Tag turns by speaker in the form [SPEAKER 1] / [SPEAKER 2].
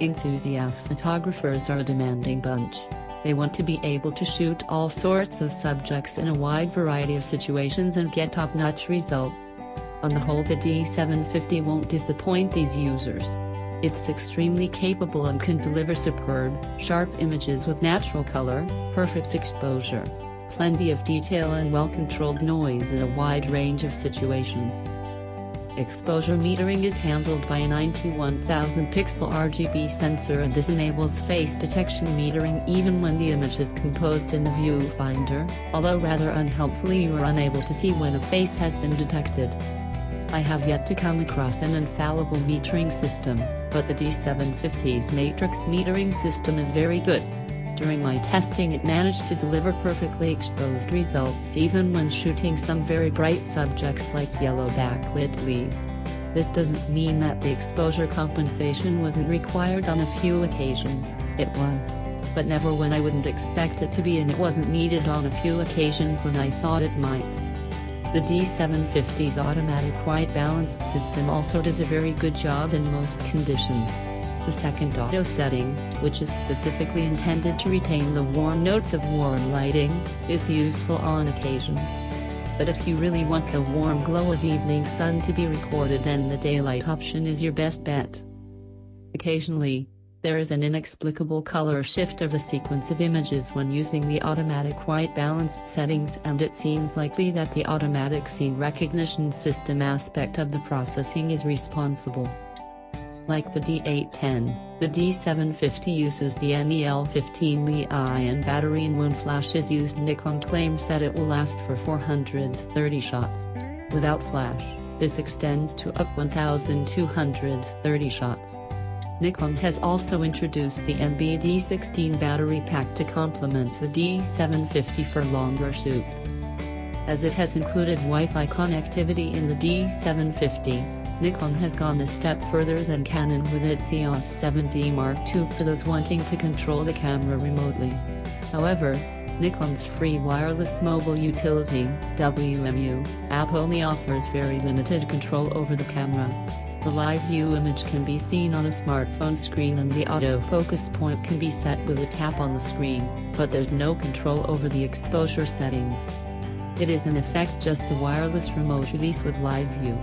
[SPEAKER 1] Enthusiast photographers are a demanding bunch. They want to be able to shoot all sorts of subjects in a wide variety of situations and get top-notch results. On the whole, the D750 won't disappoint these users. It's extremely capable and can deliver superb, sharp images with natural color, perfect exposure, plenty of detail and well-controlled noise in a wide range of situations. Exposure metering is handled by a 91,000 pixel RGB sensor, and this enables face detection metering even when the image is composed in the viewfinder, although rather unhelpfully you are unable to see when a face has been detected. I have yet to come across an infallible metering system, but the D750's matrix metering system is very good. During my testing, it managed to deliver perfectly exposed results even when shooting some very bright subjects like yellow backlit leaves. This doesn't mean that the exposure compensation wasn't required on a few occasions. It was. But never when I wouldn't expect it to be, and it wasn't needed on a few occasions when I thought it might. The D750's automatic white balance system also does a very good job in most conditions. The second auto setting, which is specifically intended to retain the warm notes of warm lighting, is useful on occasion. But if you really want the warm glow of evening sun to be recorded, then the daylight option is your best bet. Occasionally, there is an inexplicable color shift of a sequence of images when using the automatic white balance settings, and it seems likely that the automatic scene recognition system aspect of the processing is responsible. Like the D810, the D750 uses the NEL15 Li-ion battery, and when flash is used, Nikon claims that it will last for 430 shots. Without flash, this extends to up 1230 shots. Nikon has also introduced the NBD16 battery pack to complement the D750 for longer shoots. As it has included Wi-Fi connectivity in the D750, Nikon has gone a step further than Canon with its EOS 7D Mark II for those wanting to control the camera remotely. However, Nikon's free wireless mobile utility (WMU) app only offers very limited control over the camera. The live view image can be seen on a smartphone screen, and the autofocus point can be set with a tap on the screen, but there's no control over the exposure settings. It is in effect just a wireless remote release with live view.